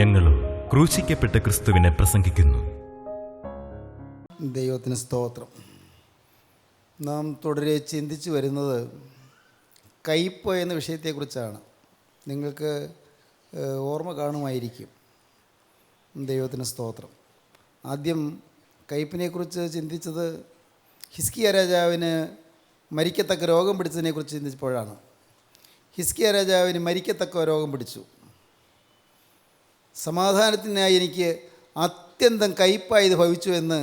ഞങ്ങളും ക്രൂശിക്കപ്പെട്ട ക്രിസ്തുവിനെ പ്രസംഗിക്കുന്നു. ദൈവത്തിന് സ്തോത്രം. നാം തുടരെ ചിന്തിച്ചു വരുന്നത് കയ്പ് എന്ന വിഷയത്തെക്കുറിച്ചാണ്. നിങ്ങൾക്ക് ഓർമ്മ കാണുമായിരിക്കും. ദൈവത്തിന് സ്തോത്രം. ആദ്യം കയ്പിനെക്കുറിച്ച് ചിന്തിച്ചത് ഹിസ്കിയ രാജാവിന് മരിക്കത്തക്ക രോഗം പിടിച്ചതിനെക്കുറിച്ച് ചിന്തിച്ചപ്പോഴാണ്. ഹിസ്കിയ രാജാവിന് മരിക്കത്തക്ക രോഗം പിടിച്ചു. സമാധാനത്തിനായി എനിക്ക് അത്യന്തം കയ്പായത് ഭവിച്ചു എന്ന്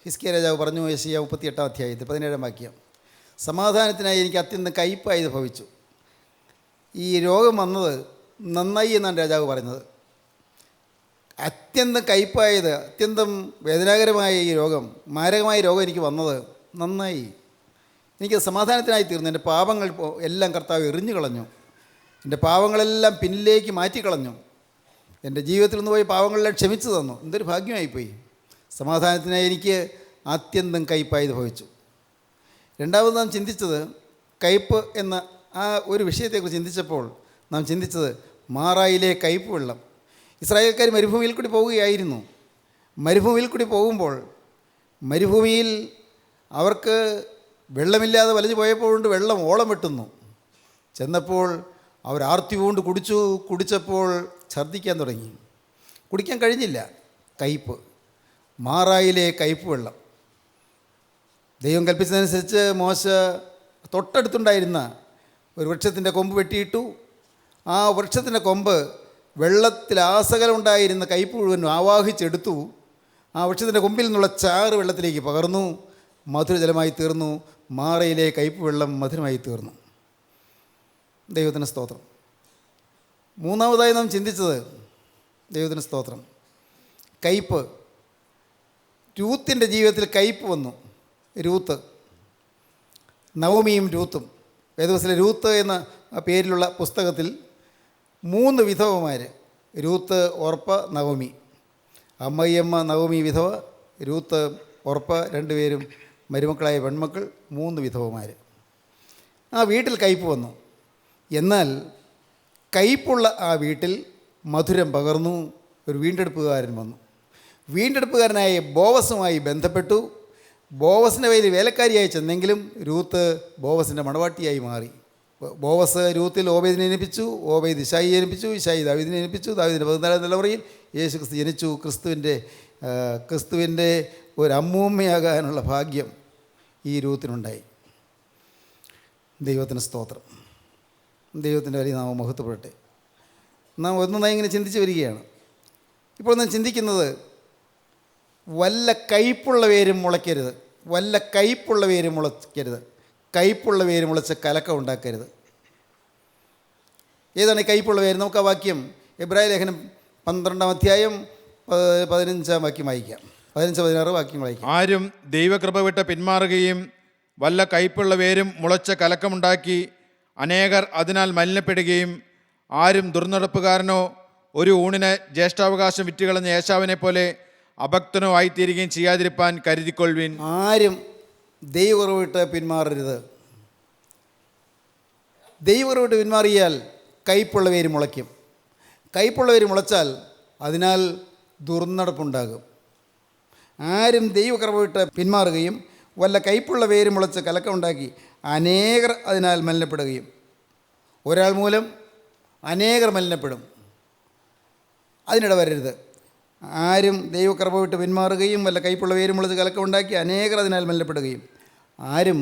ഹിസ്കിയ രാജാവ് പറഞ്ഞു. യെശയ്യാ 38 അധ്യായത്തിൽ 17 വാക്യം. സമാധാനത്തിനായി എനിക്ക് അത്യന്തം കയ്പായത് ഭവിച്ചു. ഈ രോഗം വന്നത് നന്നായി എന്നാണ് രാജാവ് പറഞ്ഞത്. അത്യന്തം കയ്പായത്, അത്യന്തം വേദനാകരമായ ഈ രോഗം, മാരകമായ രോഗം എനിക്ക് വന്നത് നന്നായി. എനിക്ക് സമാധാനത്തിനായി തീർന്നു. എൻ്റെ പാപങ്ങൾ എല്ലാം കർത്താവ് എറിഞ്ഞു കളഞ്ഞു. എൻ്റെ പാപങ്ങളെല്ലാം പിന്നിലേക്ക് മാറ്റിക്കളഞ്ഞു. എൻ്റെ ജീവിതത്തിൽ നിന്ന് പോയി പാവങ്ങളെല്ലാം ക്ഷമിച്ചു തന്നു. എന്തൊരു ഭാഗ്യമായിപ്പോയി. സമാധാനത്തിനായി എനിക്ക് അത്യന്തം കയ്പായത് ഭവിച്ചു. രണ്ടാമത് നാം ചിന്തിച്ചത് കയ്പ് എന്ന ആ ഒരു വിഷയത്തെക്കുറിച്ച് ചിന്തിച്ചപ്പോൾ നാം ചിന്തിച്ചത് മാറായിലെ കയ്പ് വെള്ളം. ഇസ്രായേൽക്കാർ മരുഭൂമിയിൽ കൂടി പോവുകയായിരുന്നു. മരുഭൂമിയിൽ കൂടി പോകുമ്പോൾ മരുഭൂമിയിൽ അവർക്ക് വെള്ളമില്ലാതെ വലിഞ്ഞു പോയപ്പോഴുണ്ട് വെള്ളം ഓളം വെട്ടുന്നു. ചെന്നപ്പോൾ അവർ ആർത്തി കൊണ്ട് കുടിച്ചപ്പോൾ ഛർദ്ദിക്കാൻ തുടങ്ങി. കുടിക്കാൻ കഴിഞ്ഞില്ല. കയ്പ്, മാറായിലെ കയ്പ് വെള്ളം. ദൈവം കൽപ്പിച്ചതനുസരിച്ച് മോശ തൊട്ടടുത്തുണ്ടായിരുന്ന ഒരു വൃക്ഷത്തിൻ്റെ കൊമ്പ് വെട്ടിയിട്ടു. ആ വൃക്ഷത്തിൻ്റെ കൊമ്പ് വെള്ളത്തിൽ ആസകലമുണ്ടായിരുന്ന കയ്പ് മുഴുവനും ആവാഹിച്ചെടുത്തു. ആ വൃക്ഷത്തിൻ്റെ കൊമ്പിൽ നിന്നുള്ള ചാറ് വെള്ളത്തിലേക്ക് പകർന്നു. മധുരജലമായി തീർന്നു. മാറയിലെ കയ്പ് വെള്ളം മധുരമായി തീർന്നു. ദൈവത്തിന് സ്തോത്രം. മൂന്നാമതായി നാം ചിന്തിച്ചത്, ദൈവത്തിന് സ്തോത്രം, കയ്പ്. രൂത്തിൻ്റെ ജീവിതത്തിൽ കയ്പ് വന്നു. രൂത്ത്, നവമിയും രൂത്തും. വേദപുസ്തകത്തിലെ രൂത്ത് എന്ന പേരിലുള്ള പുസ്തകത്തിൽ 3 വിധവമാർ, രൂത്ത്, ഓർപ്പ, നവമി. അമ്മയമ്മ നവമി വിധവ, രൂത്ത്, ഓർപ്പ, 2 പേരും മരുമക്കളായ പെൺമക്കൾ, 3 വിധവമാർ. ആ വീട്ടിൽ കയ്പ് വന്നു. എന്നാൽ കയ്പുള്ള ആ വീട്ടിൽ മധുരം പകർന്നു. ഒരു വീണ്ടെടുപ്പുകാരൻ വന്നു. വീണ്ടെടുപ്പുകാരനായ ബോവസുമായി ബന്ധപ്പെട്ടു. ബോവസിൻ്റെ കയ്യിൽ വേലക്കാരിയായി ചെന്നെങ്കിലും രൂത്ത് ബോവസിൻ്റെ മണവാട്ടിയായി മാറി. ബോവസ് രൂത്തിൽ ഓബേദിനെ ജനിപ്പിച്ചു. ഓബേദ് ഇശായി ജനിപ്പിച്ചു. ഇശായി ദാവീദിനെ ജനിപ്പിച്ചു. ദാവീദിൻ്റെ 14 തലമുറയിൽ യേശു ക്രിസ്തു ജനിച്ചു. ക്രിസ്തുവിൻ്റെ ഒരു അമ്മൂമ്മയാകാനുള്ള ഭാഗ്യം ഈ രൂത്തിനുണ്ടായി. ദൈവത്തിന് സ്തോത്രം. ദൈവത്തിൻ്റെ വലിയ നാമം മഹത്വപ്പെടട്ടെ. നാം ഒന്നൊന്നായി ഇങ്ങനെ ചിന്തിച്ച് വരികയാണ്. ഇപ്പോൾ നാം ചിന്തിക്കുന്നത് വല്ല കയ്പുള്ള വേരും മുളയ്ക്കരുത്. വല്ല കയ്പുള്ള വേരും മുളയ്ക്കരുത്. കയ്പുള്ള വേര് മുളച്ച് കലക്കം ഉണ്ടാക്കരുത്. ഏതാണ് ഈ കയ്പുള്ള വേര്? നമുക്ക് ആ വാക്യം എബ്രായ ലേഖനം 12 അധ്യായം 15 വാക്യം വായിക്കാം. 15-16 വാക്യം വായിക്കാം. ആരും ദൈവകൃപ വിട്ട് പിന്മാറുകയും വല്ല കയ്പുള്ള വേരും മുളച്ച കലക്കമുണ്ടാക്കി അനേകർ അതിനാൽ മലിനപ്പെടുകയും ആരും ദുർനടപ്പുകാരനോ ഒരു ഊണിന് ജ്യേഷ്ഠാവകാശം വിറ്റുകളഞ്ഞ ഏശാവിനെ പോലെ അഭക്തനോ ആയിത്തീരുകയും ചെയ്യാതിരിപ്പാൻ കരുതിക്കൊള്ളുവിൻ. ആരും ദൈവകൃപ പിന്മാറരുത്. ദൈവകൃപ പിന്മാറിയാൽ കയ്പുള്ള വേര് മുളയ്ക്കും. കയ്പുള്ള വേര് മുളച്ചാൽ അതിനാൽ ദുർനടപ്പുണ്ടാകും. ആരും ദൈവകൃപ പിന്മാറുകയും വല്ല കയ്പുള്ള വേര് മുളച്ച് കലക്കമുണ്ടാക്കി അനേകർ അതിനാൽ മലിനപ്പെടുകയും. ഒരാൾ മൂലം അനേകർ മലിനപ്പെടും. അതിനിട വരരുത്. ആരും ദൈവകൃപ വിട്ട് പിന്മാറുകയും വല്ല കയ്പുള്ള വേര് മുളച്ച് കലക്കമുണ്ടാക്കി അനേകർ അതിനാൽ മലിനപ്പെടുകയും. ആരും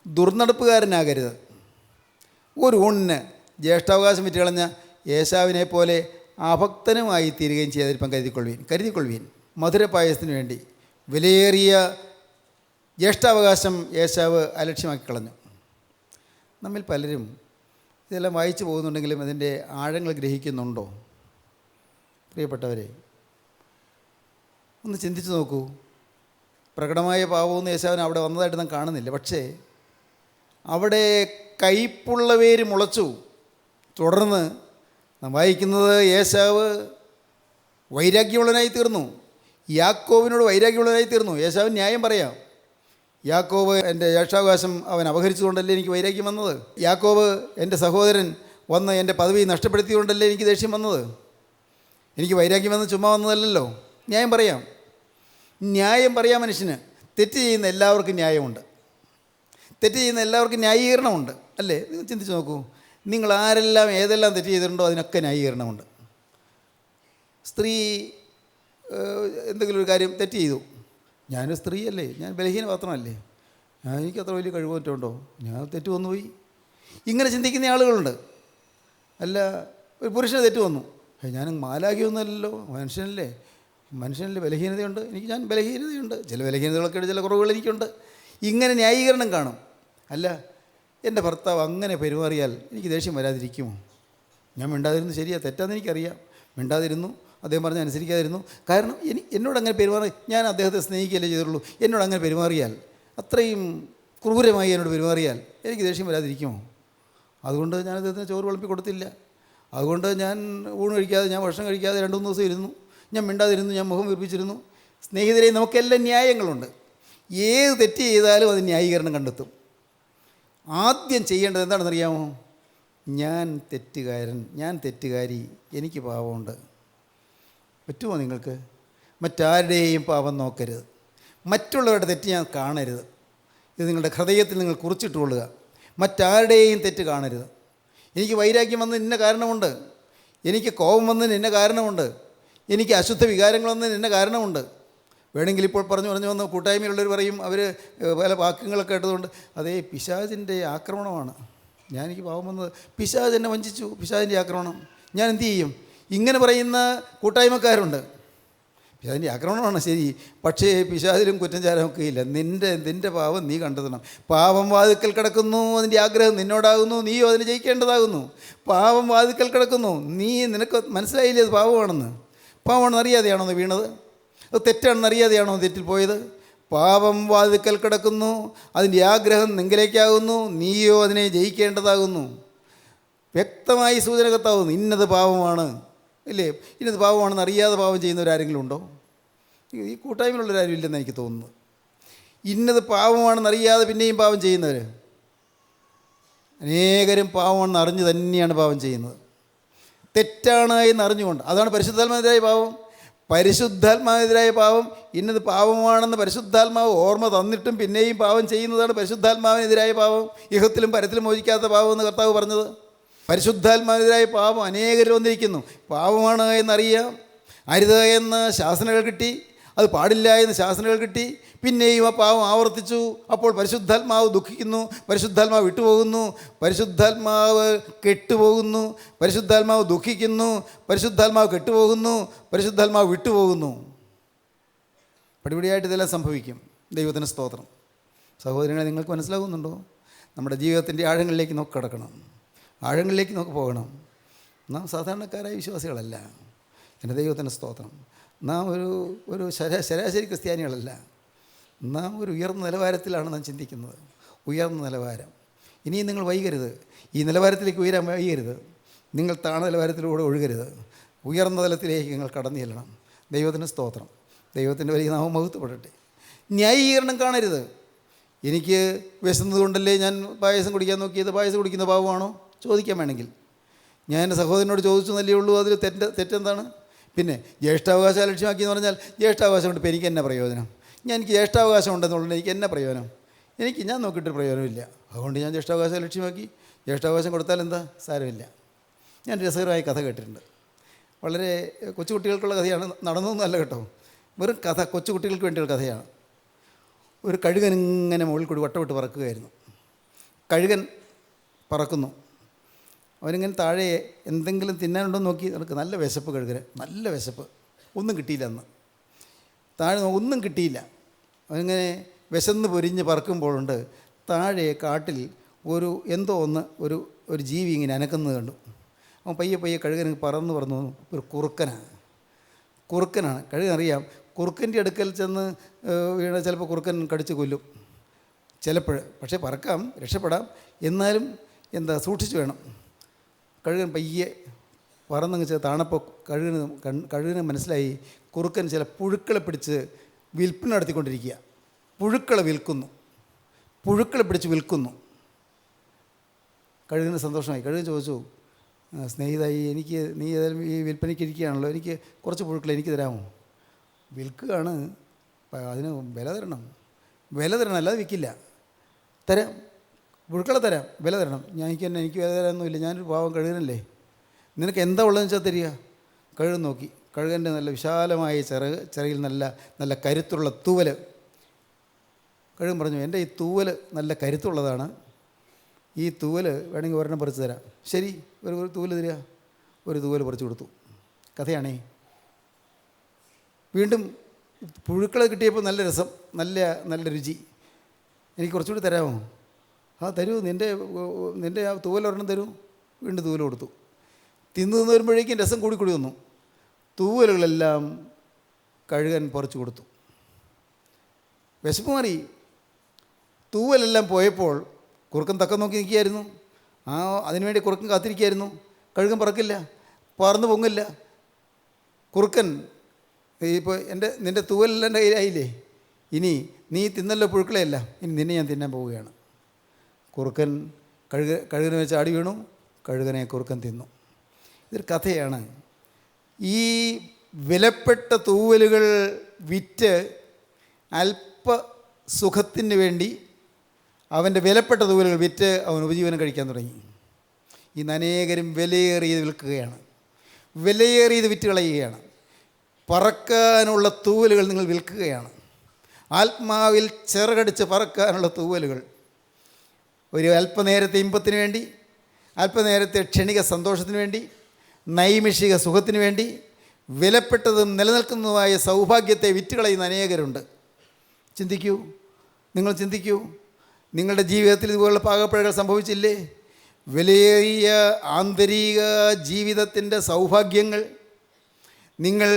ദുർനടപ്പുകാരനാകരുത്. ഒരു ഊണിന് ജ്യേഷ്ഠാവകാശം വിറ്റുകളഞ്ഞ ഏശാവിനെ പോലെ അഭക്തനുമായി തീരുകയും ചെയ്യാതിരിപ്പം കരുതിക്കൊള്ളുവീൻ. മധുരപായസത്തിന് വേണ്ടി വിലയേറിയ ജ്യേഷ്ഠാവകാശം ഏശാവ് അലക്ഷ്യമാക്കി കളഞ്ഞു. നമ്മിൽ പലരും ഇതെല്ലാം വായിച്ചു പോകുന്നുണ്ടെങ്കിലും അതിൻ്റെ ആഴങ്ങൾ ഗ്രഹിക്കുന്നുണ്ടോ? പ്രിയപ്പെട്ടവരെ, ഒന്ന് ചിന്തിച്ച് നോക്കൂ. പ്രകടമായ പാപമൊന്നും യേശാവിന് അവിടെ വന്നതായിട്ട് നാം കാണുന്നില്ല. പക്ഷേ അവിടെ കയ്പുള്ള വേര് മുളച്ചു. തുടർന്ന് നാം വായിക്കുന്നത് ഏശാവ് വൈരാഗ്യമുള്ളവനായി തീർന്നു. യാക്കോബിനോട് വൈരാഗ്യമുള്ളവനായി തീർന്നു. യേശാവിന് ന്യായം പറയാം. യാക്കോബ് എൻ്റെ ജ്യേഷ്ഠാവകാശം അവൻ അപഹരിച്ചുകൊണ്ടല്ലേ എനിക്ക് വൈരാഗ്യം വന്നത്. യാക്കോബ് എൻ്റെ സഹോദരൻ വന്ന് എൻ്റെ പദവി നഷ്ടപ്പെടുത്തിയതുകൊണ്ടല്ലേ എനിക്ക് ദേഷ്യം വന്നത്. എനിക്ക് വൈരാഗ്യം വന്ന് ചുമ്മാ വന്നതല്ലല്ലോ. ന്യായം പറയാം, ന്യായം പറയാം. മനുഷ്യന് തെറ്റ് ചെയ്യുന്ന എല്ലാവർക്കും ന്യായമുണ്ട്, തെറ്റ് ചെയ്യുന്ന എല്ലാവർക്കും ന്യായീകരണമുണ്ട്, അല്ലേ? നിങ്ങൾ ചിന്തിച്ച് നോക്കൂ, നിങ്ങൾ ആരെല്ലാം ഏതെല്ലാം തെറ്റ് ചെയ്തിട്ടുണ്ടോ അതിനൊക്കെ ന്യായീകരണമുണ്ട്. സ്ത്രീ എന്തെങ്കിലും ഒരു കാര്യം തെറ്റ് ചെയ്തു, ഞാനൊരു സ്ത്രീയല്ലേ, ഞാൻ ബലഹീന പാത്രമല്ലേ, എനിക്ക് അത്ര വലിയ കഴിവുറ്റമുണ്ടോ, ഞാൻ തെറ്റ് വന്നുപോയി, ഇങ്ങനെ ചിന്തിക്കുന്ന ആളുകളുണ്ട്. അല്ല, ഒരു പുരുഷന് തെറ്റ് വന്നു, ഞാൻ മാലാഖിയൊന്നുമല്ലല്ലോ, മനുഷ്യനല്ലേ ബലഹീനതയുണ്ട്, ഞാൻ ബലഹീനതയുണ്ട്, ചില ബലഹീനതകളൊക്കെ ചില കുറവുകൾ എനിക്കുണ്ട്, ഇങ്ങനെ ന്യായീകരണം കാണും. അല്ല, എൻ്റെ ഭർത്താവ് അങ്ങനെ പെരുമാറിയാൽ എനിക്ക് ദേഷ്യം വരാതിരിക്കുമോ? ഞാൻ മിണ്ടാതിരുന്നു, ശരിയാ, തെറ്റാന്ന് എനിക്കറിയാം, മിണ്ടാതിരുന്നു, അദ്ദേഹം പറഞ്ഞ് അനുസരിക്കാതിരുന്നു. കാരണം എന്നോട് അങ്ങനെ പെരുമാറി, ഞാൻ അദ്ദേഹത്തെ സ്നേഹിക്കുകയല്ലേ ചെയ്തുള്ളൂ, എന്നോട് അങ്ങനെ പെരുമാറിയാൽ, അത്രയും ക്രൂരമായി എന്നോട് പെരുമാറിയാൽ എനിക്ക് ദേഷ്യം വരാതിരിക്കുമോ? അതുകൊണ്ട് ഞാൻ അദ്ദേഹത്തിന് ചോറ് വിളമ്പി കൊടുത്തില്ല, അതുകൊണ്ട് ഞാൻ ഊണ് കഴിക്കാതെ, ഞാൻ ഭക്ഷണം കഴിക്കാതെ 2-3 ദിവസം ഇരുന്നു, ഞാൻ മിണ്ടാതിരുന്നു, ഞാൻ മുഖം വീർപ്പിച്ചിരുന്നു. സ്നേഹിതരെ, നമുക്കെല്ലാം ന്യായങ്ങളുണ്ട്. ഏത് തെറ്റ് ചെയ്താലും അത് ന്യായീകരണം കണ്ടെത്തും. ആദ്യം ചെയ്യേണ്ടത് എന്താണെന്നറിയാമോ? ഞാൻ തെറ്റുകാരൻ, ഞാൻ തെറ്റുകാരി, എനിക്ക് പാപമുണ്ട്. പറ്റുമോ നിങ്ങൾക്ക്? മറ്റാരുടെയും പാപം നോക്കരുത്, മറ്റുള്ളവരുടെ തെറ്റ് ഞാൻ കാണരുത്. ഇത് നിങ്ങളുടെ ഹൃദയത്തിൽ നിങ്ങൾ കുറിച്ചിട്ട് കൊള്ളുക. മറ്റാരുടെയും തെറ്റ് കാണരുത്. എനിക്ക് വൈരാഗ്യം വന്നതിന് ഇന്ന കാരണമുണ്ട്, എനിക്ക് കോപം വന്നതിന് ഇന്ന കാരണമുണ്ട്, എനിക്ക് അശുദ്ധ വികാരങ്ങൾ വന്നതിന് ഇന്ന കാരണമുണ്ട്. വേണമെങ്കിൽ ഇപ്പോൾ പറഞ്ഞു വന്ന് കൂട്ടായ്മയുള്ളവർ പറയും, അവർ പല വാക്യങ്ങളൊക്കെ കേട്ടതുകൊണ്ട്, അതേ പിശാചിൻ്റെ ആക്രമണമാണ്, എനിക്ക് പാവം വന്നത്, പിശാച് എന്നെ വഞ്ചിച്ചു, പിശാചിൻ്റെ ആക്രമണം, ഞാൻ എന്തു ചെയ്യും? ഇങ്ങനെ പറയുന്ന കൂട്ടായ്മക്കാരുണ്ട്. പിശാചിൻ്റെ ആക്രമണമാണ് ശരി, പക്ഷേ പിശാചിലും കുറ്റം ചാരമൊക്കെ ഇല്ല. നിൻ്റെ പാവം നീ കണ്ടെത്തണം. പാവം വാതിക്കൽ കിടക്കുന്നു, അതിൻ്റെ ആഗ്രഹം നിന്നോടാകുന്നു, നീയോ അതിന് ജയിക്കേണ്ടതാകുന്നു. പാവം വാതിക്കൽ കിടക്കുന്നു, നിനക്ക് മനസ്സിലായില്ലേ അത് പാവമാണെന്ന്? പാവമാണെന്ന് അറിയാതെയാണോ നീ വീണത്? അത് തെറ്റാണെന്ന് അറിയാതെയാണോ തെറ്റിൽ പോയത്? പാപം വാതിക്കൽ കിടക്കുന്നു, അതിൻ്റെ ആഗ്രഹം നിങ്കിലേക്കാകുന്നു, നീയോ അതിനെ ജയിക്കേണ്ടതാകുന്നു. വ്യക്തമായി സൂചന കത്താവുന്നു, ഇന്നത് പാപമാണ്, ഇല്ലേ? ഇന്നത് പാപമാണെന്ന് അറിയാതെ പാപം ചെയ്യുന്നവരാരെങ്കിലും ഉണ്ടോ? ഈ കൂട്ടായ്മയിലുള്ളവരാരും ഇല്ലെന്ന് എനിക്ക് തോന്നുന്നത്. ഇന്നത് പാപമാണെന്ന് അറിയാതെ പിന്നെയും പാപം ചെയ്യുന്നവർ അനേകരും പാപമാണെന്ന് അറിഞ്ഞ് തന്നെയാണ് പാപം ചെയ്യുന്നത്, തെറ്റാണ് എന്ന് അറിഞ്ഞുകൊണ്ട്. അതാണ് പരിശുദ്ധാത്മാവിനെതിരായ പാപം. പരിശുദ്ധാത്മാവിനെതിരായ പാപം ഇന്നത് പാപമാണെന്ന് പരിശുദ്ധാത്മാവ് ഓർമ്മ തന്നിട്ടും പിന്നെയും പാപം ചെയ്യുന്നതാണ് പരിശുദ്ധാത്മാവിനെതിരായ പാപം. ഇഹത്തിലും പരത്തിലും മോചിക്കാത്ത പാപം എന്ന് കർത്താവ് പറഞ്ഞത്. പരിശുദ്ധാത്മാവിനെതിരായ പാപം അനേകർ വന്നിരിക്കുന്നു. പാപമാണ് എന്നറിയാം, അരുത് എന്ന് ശാസനകൾ കിട്ടി, അത് പാടില്ല എന്ന് ശാസനകൾ കിട്ടി, പിന്നെയും ആ പാവം ആവർത്തിച്ചു. അപ്പോൾ പരിശുദ്ധാത്മാവ് ദുഃഖിക്കുന്നു, പരിശുദ്ധാത്മാവ് വിട്ടുപോകുന്നു, പരിശുദ്ധാത്മാവ് കെട്ടുപോകുന്നു, പരിശുദ്ധാത്മാവ് ദുഃഖിക്കുന്നു, പരിശുദ്ധാത്മാവ് കെട്ടുപോകുന്നു, പരിശുദ്ധാത്മാവ് വിട്ടുപോകുന്നു. പടിപടിയായിട്ട് ഇതെല്ലാം സംഭവിക്കും. ദൈവത്തിന് സ്തോത്രം. സഹോദരങ്ങളെ, നിങ്ങൾക്ക് മനസ്സിലാകുന്നുണ്ടോ? നമ്മുടെ ജീവിതത്തിൻ്റെ ആഴങ്ങളിലേക്ക് നോക്കി കിടക്കണം, ആഴങ്ങളിലേക്ക് നോക്കി പോകണം. നാം സാധാരണക്കാരായ വിശ്വാസികളല്ല. എൻ്റെ ദൈവത്തിന് സ്തോത്രം. നാം ഒരു ശരാശരി ക്രിസ്ത്യാനികളല്ല. നാം ഒരു ഉയർന്ന നിലവാരത്തിലാണ് നാം ചിന്തിക്കുന്നത്. ഉയർന്ന നിലവാരം. ഇനിയും നിങ്ങൾ വൈകരുത്, ഈ നിലവാരത്തിലേക്ക് ഉയരാൻ വൈകരുത്. നിങ്ങൾ താണ നിലവാരത്തിലൂടെ ഒഴുകരുത്. ഉയർന്ന തലത്തിലേക്ക് നിങ്ങൾ കടന്നു ചെല്ലണം. ദൈവത്തിന് സ്തോത്രം. ദൈവത്തിൻ്റെ വലിയ നാമം മഹത്വപ്പെടട്ടെ. ന്യായീകരണം കാണരുത്. എനിക്ക് വിശന്നതുകൊണ്ടല്ലേ ഞാൻ പായസം കുടിക്കാൻ നോക്കിയത്, പായസം കുടിക്കുന്ന പാവമാണോ ചോദിക്കാൻ വേണമെങ്കിൽ ഞാൻ എൻ്റെ സഹോദരനോട് ചോദിച്ചു എന്നല്ലേ ഉള്ളൂ. അതിൽ തെറ്റെന്താണ്? പിന്നെ ജ്യേഷ്ഠാവകാശം ലക്ഷ്യമാക്കിയെന്ന് പറഞ്ഞാൽ ജ്യേഷ്ഠാവകാശം കൊണ്ട് ഇപ്പോൾ എനിക്ക് എന്നാ പ്രയോജനം? എനിക്ക് ജ്യേഷ്ഠാവകാശം ഉണ്ടെന്നുള്ളത് എനിക്ക് എന്നാ പ്രയോജനം? ഞാൻ നോക്കിയിട്ട് പ്രയോജനമില്ല. അതുകൊണ്ട് ഞാൻ ജ്യേഷ്ഠാവകാശം ലക്ഷ്യമാക്കി. ജ്യേഷ്ഠാവകാശം കൊടുത്താൽ എന്താ? സാരമില്ല. ഞാൻ രസകരമായ കഥ കേട്ടിട്ടുണ്ട്. വളരെ കൊച്ചുകുട്ടികൾക്കുള്ള കഥയാണ്, നടന്നതൊന്നുമല്ല കേട്ടോ, വെറും കഥ, കൊച്ചുകുട്ടികൾക്ക് വേണ്ടിയുള്ള കഥയാണ്. ഒരു കഴുകൻ ഇങ്ങനെ മുകളിൽ കൂടി വട്ടമിട്ട് പറക്കുകയായിരുന്നു. കഴുകൻ പറക്കുന്നു. അവനിങ്ങനെ താഴെ എന്തെങ്കിലും തിന്നാനുണ്ടോ നോക്കി നടക്കുക. നല്ല വിശപ്പ് കഴുകന്, നല്ല വിശപ്പ്. ഒന്നും കിട്ടിയില്ല അന്ന്. താഴെ ഒന്നും കിട്ടിയില്ല. അവനിങ്ങനെ വിശന്ന് പൊരിഞ്ഞ് പറക്കുമ്പോഴുണ്ട് താഴെ കാട്ടിൽ എന്തോ ഒരു ജീവി ഇങ്ങനെ അനക്കുന്നത് കണ്ടു. അവൻ പയ്യെ കഴുകൻ പറന്ന് ഒരു കുറുക്കനാണ്. കഴുകനറിയാം, കുറുക്കൻ്റെ അടുക്കൽ ചെന്ന് വീണ ചിലപ്പോൾ കുറുക്കൻ കടിച്ച് കൊല്ലും ചിലപ്പോൾ. പക്ഷേ പറക്കാം, രക്ഷപ്പെടാം. എന്നാലും സൂക്ഷിച്ച് വേണം. കഴുകൻ പയ്യെ പറന്നങ്ങ് താണപ്പോൾ കഴുകന് മനസ്സിലായി കുറുക്കൻ ചില പുഴുക്കളെ പിടിച്ച് വിൽപ്പന നടത്തിക്കൊണ്ടിരിക്കുക. പുഴുക്കളെ പിടിച്ച് വിൽക്കുന്നു. കഴുകന് സന്തോഷമായി. കഴുകൻ ചോദിച്ചു, സ്നേഹിതായി, എനിക്ക് നീ ഏതായാലും ഈ വിൽപ്പനയ്ക്ക് ഇരിക്കുകയാണല്ലോ, എനിക്ക് കുറച്ച് പുഴുക്കളെ എനിക്ക് തരാമോ? വിൽക്കുകയാണ്, അതിന് വില തരണം. വില തരണം, അല്ലാതെ വിൽക്കില്ല. തരാം, പുഴുക്കളെ തരാം, വില തരണം. എനിക്ക് വില തരാനൊന്നുമില്ല, ഞാനൊരു പാവം കഴുകനല്ലേ. നിനക്ക് എന്താ ഉള്ളതെന്ന് വെച്ചാൽ തരിക. കഴുകൻ നോക്കി, കഴുകൻ്റെ നല്ല വിശാലമായ ചിറയിൽ നല്ല കരുത്തുള്ള തൂവൽ. കഴുകൻ പറഞ്ഞു, എൻ്റെ ഈ തൂവൽ നല്ല കരുത്തുള്ളതാണ്, ഈ തൂവൽ വേണമെങ്കിൽ ഒരെണ്ണം പറിച്ച് തരാം. ശരി, ഒരു തൂവൽ തരിക. ഒരു തൂവൽ പറിച്ച് കൊടുത്തു. കഥയാണേ. വീണ്ടും പുഴുക്കളെ കിട്ടിയപ്പോൾ നല്ല രസം, നല്ല രുചി. എനിക്ക് കുറച്ചുകൂടി തരാമോ? തരൂ, നിൻ്റെ ആ തൂവൽ ഒരെണ്ണം തരൂ. വീണ്ടും തൂവൽ കൊടുത്തു. തിന്നു വരുമ്പോഴേക്കും രസം കൂടി വന്നു. തൂവലുകളെല്ലാം കഴുകൻ പറിച്ചു കൊടുത്തു. വിശപ്പ് മാറി. തൂവലെല്ലാം പോയപ്പോൾ കുറുക്കൻ തക്കം നോക്കി നിൽക്കുകയായിരുന്നു. അതിനുവേണ്ടി കുറുക്കൻ കാത്തിരിക്കുകയായിരുന്നു. കഴുകൻ പറക്കില്ല, പറന്ന് പൊങ്ങില്ല. കുറുക്കൻ, ഇപ്പോൾ നിൻ്റെ തൂവലെല്ലാം എൻ്റെ കയ്യിലായില്ലേ, ഇനി നീ തിന്നല്ലോ പുഴുക്കളെയല്ല, ഇനി നിന്നെ ഞാൻ തിന്നാൻ പോവുകയാണ്. കുറുക്കൻ കഴുകനെ വെച്ച് ആടി വീണു. കഴുകനെ കുറുക്കൻ തിന്നു. ഇതൊരു കഥയാണ്. ഈ വിലപ്പെട്ട തൂവലുകൾ വിറ്റ് അല്പ സുഖത്തിന് വേണ്ടി അവൻ്റെ വിലപ്പെട്ട തൂവലുകൾ വിറ്റ് അവൻ ഉപജീവനം കഴിക്കാൻ തുടങ്ങി. ഇന്ന് അനേകരും വിലയേറിയത് വിൽക്കുകയാണ്, വിലയേറിയത് വിറ്റ് കളയുകയാണ്. പറക്കാനുള്ള തൂവലുകൾ നിങ്ങൾ വിൽക്കുകയാണ്. ആത്മാവിൽ ചിറകടിച്ച് പറക്കാനുള്ള തൂവലുകൾ. ഒരു അല്പനേരത്തെ ഇമ്പത്തിന് വേണ്ടി, അല്പനേരത്തെ ക്ഷണിക സന്തോഷത്തിന് വേണ്ടി, നൈമിഷിക സുഖത്തിന് വേണ്ടി വിലപ്പെട്ടതും നിലനിൽക്കുന്നതുമായ സൗഭാഗ്യത്തെ വിറ്റുകളയുന്ന അനേകരുണ്ട്. ചിന്തിക്കൂ, നിങ്ങൾ ചിന്തിക്കൂ. നിങ്ങളുടെ ജീവിതത്തിൽ ഇതുപോലുള്ള പാകപ്പിഴകൾ സംഭവിച്ചില്ലേ? വിലയേറിയ ആന്തരിക ജീവിതത്തിൻ്റെ സൗഭാഗ്യങ്ങൾ നിങ്ങൾ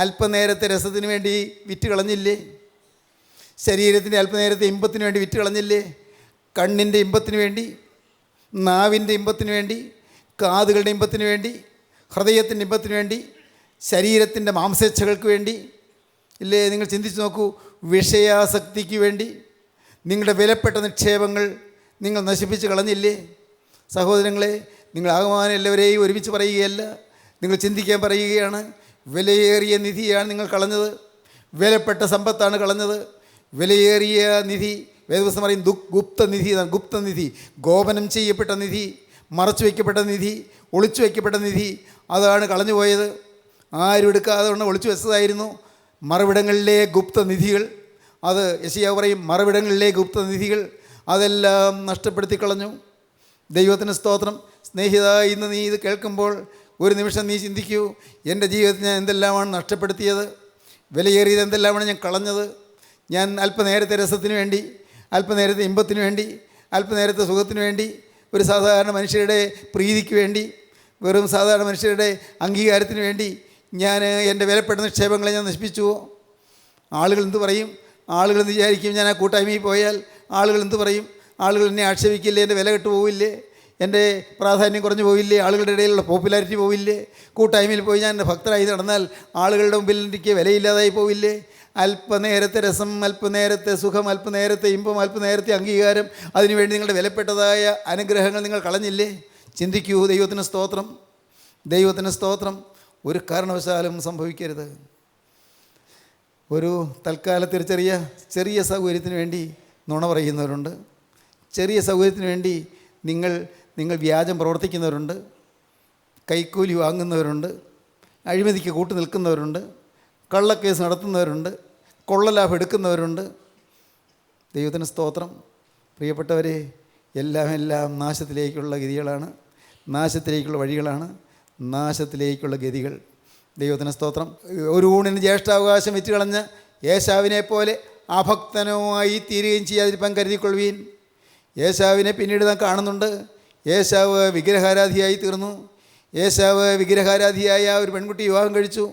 അല്പനേരത്തെ രസത്തിന് വേണ്ടി വിറ്റ് കളഞ്ഞില്ലേ? ശരീരത്തിൻ്റെ അല്പനേരത്തെ ഇമ്പത്തിന് വേണ്ടി വിറ്റ് കളഞ്ഞില്ലേ? കണ്ണിൻ്റെ ഇമ്പത്തിന് വേണ്ടി, നാവിൻ്റെ ഇമ്പത്തിന് വേണ്ടി, കാതുകളുടെ ഇമ്പത്തിന് വേണ്ടി, ഹൃദയത്തിൻ്റെ ഇമ്പത്തിന് വേണ്ടി, ശരീരത്തിൻ്റെ മാംസേച്ഛകൾക്ക് വേണ്ടി ഇല്ലേ? നിങ്ങൾ ചിന്തിച്ച് നോക്കൂ. വിഷയാസക്തിക്ക് വേണ്ടി നിങ്ങളുടെ വിലപ്പെട്ട നിക്ഷേപങ്ങൾ നിങ്ങൾ നശിപ്പിച്ച് കളഞ്ഞില്ലേ? സഹോദരങ്ങളെ, നിങ്ങൾ ആകമാനം എല്ലാവരെയും ഒരുമിച്ച് പറയുകയല്ല, നിങ്ങൾ ചിന്തിക്കാൻ പറയുകയാണ്. വിലയേറിയ നിധിയാണ് നിങ്ങൾ കളഞ്ഞത്, വിലപ്പെട്ട സമ്പത്താണ് കളഞ്ഞത്. വിലയേറിയ നിധി, വേദപുസ്തകം പറയും ഗുപ്തനിധി, ഗുപ്തനിധി, ഗോപനം ചെയ്യപ്പെട്ട നിധി, മറച്ചു വയ്ക്കപ്പെട്ട നിധി, ഒളിച്ചു വയ്ക്കപ്പെട്ട നിധി, അതാണ് കളഞ്ഞു പോയത്. ആരും എടുക്കാതെ കൊണ്ട് ഒളിച്ചു വെച്ചതായിരുന്നു. മറവിടങ്ങളിലെ ഗുപ്തനിധികൾ, അത് യെശയ്യാവ് പറയും, മറവിടങ്ങളിലെ ഗുപ്തനിധികൾ അതെല്ലാം നഷ്ടപ്പെടുത്തി കളഞ്ഞു. ദൈവത്തിന് സ്തോത്രം. സ്നേഹിത, ഇന്ന് നീ ഇത് കേൾക്കുമ്പോൾ ഒരു നിമിഷം നീ ചിന്തിക്കൂ, എൻ്റെ ജീവിതത്തിൽ ഞാൻ എന്തെല്ലാമാണ് നഷ്ടപ്പെടുത്തിയത്, വിലയേറിയത് എന്തെല്ലാമാണ് ഞാൻ കളഞ്ഞത്. ഞാൻ അല്പനേരത്തെ രസത്തിന് വേണ്ടി, അല്പനേരത്തെ ഇമ്പത്തിന് വേണ്ടി, അല്പനേരത്തെ സുഖത്തിന് വേണ്ടി, ഒരു സാധാരണ മനുഷ്യരുടെ പ്രീതിക്ക് വേണ്ടി, വെറും സാധാരണ മനുഷ്യരുടെ അംഗീകാരത്തിന് വേണ്ടി ഞാൻ എൻ്റെ വിലപ്പെട്ട നിക്ഷേപങ്ങളെ ഞാൻ നശിപ്പിച്ചുവോ? ആളുകൾ എന്ത് പറയും? ആളുകൾ എന്ത് വിചാരിക്കും? ഞാൻ ആ കൂട്ടായ്മയിൽ പോയാൽ ആളുകൾ എന്ത് പറയും? ആളുകൾ എന്നെ ആക്ഷേപിക്കില്ലേ? എൻ്റെ വില കെട്ടു പോവില്ലേ? എൻ്റെ പ്രാധാന്യം കുറഞ്ഞു പോവില്ലേ? ആളുകളുടെ ഇടയിലുള്ള പോപ്പുലാരിറ്റി പോവില്ലേ? കൂട്ടായ്മയിൽ പോയി ഞാൻ എൻ്റെ ഭക്തരായി നടന്നാൽ ആളുകളുടെ മുമ്പിൽ എനിക്ക് വിലയില്ലാതായി പോവില്ലേ? അല്പനേരത്തെ രസം, അല്പനേരത്തെ സുഖം, അല്പനേരത്തെ ഇമ്പം, അല്പനേരത്തെ അംഗീകാരം, അതിനുവേണ്ടി നിങ്ങളുടെ വിലപ്പെട്ടതായ അനുഗ്രഹങ്ങൾ നിങ്ങൾ കളഞ്ഞില്ലേ? ചിന്തിക്കൂ. ദൈവത്തിന് സ്തോത്രം, ദൈവത്തിന് സ്തോത്രം. ഒരു കാരണവശാലും സംഭവിക്കരുത്. ഒരു തൽക്കാലത്തിൽ ചെറിയ സൗകര്യത്തിന് വേണ്ടി നുണ പറയുന്നവരുണ്ട്. ചെറിയ സൗകര്യത്തിന് വേണ്ടി നിങ്ങൾ വ്യാജം പ്രവർത്തിക്കുന്നവരുണ്ട്. കൈക്കൂലി വാങ്ങുന്നവരുണ്ട്. അഴിമതിക്ക് കൂട്ടു നിൽക്കുന്നവരുണ്ട്. കള്ളക്കേസ് നടത്തുന്നവരുണ്ട്. കൊള്ളലാഭം എടുക്കുന്നവരുണ്ട്. ദൈവത്തിന് സ്തോത്രം. പ്രിയപ്പെട്ടവരെ, എല്ലാം നാശത്തിലേക്കുള്ള ഗതികളാണ്, നാശത്തിലേക്കുള്ള വഴികളാണ്, നാശത്തിലേക്കുള്ള ഗതികൾ. ദൈവത്തിന് സ്തോത്രം. ഒരു ഊണിന് ജ്യേഷ്ഠാവകാശം വിറ്റുകളഞ്ഞ് ഏശാവിനെ പോലെ അഭക്തനുമായി തീരുകയും ചെയ്യാതിരിക്കാൻ കരുതിക്കൊള്ളുവീൻ. ഏശാവിനെ പിന്നീട് നാം കാണുന്നുണ്ട്. ഏശാവ് വിഗ്രഹാരാധിയായി തീർന്നു. ഏശാവ് വിഗ്രഹാരാധിയായ ഒരു പെൺകുട്ടി വിവാഹം കഴിച്ചു.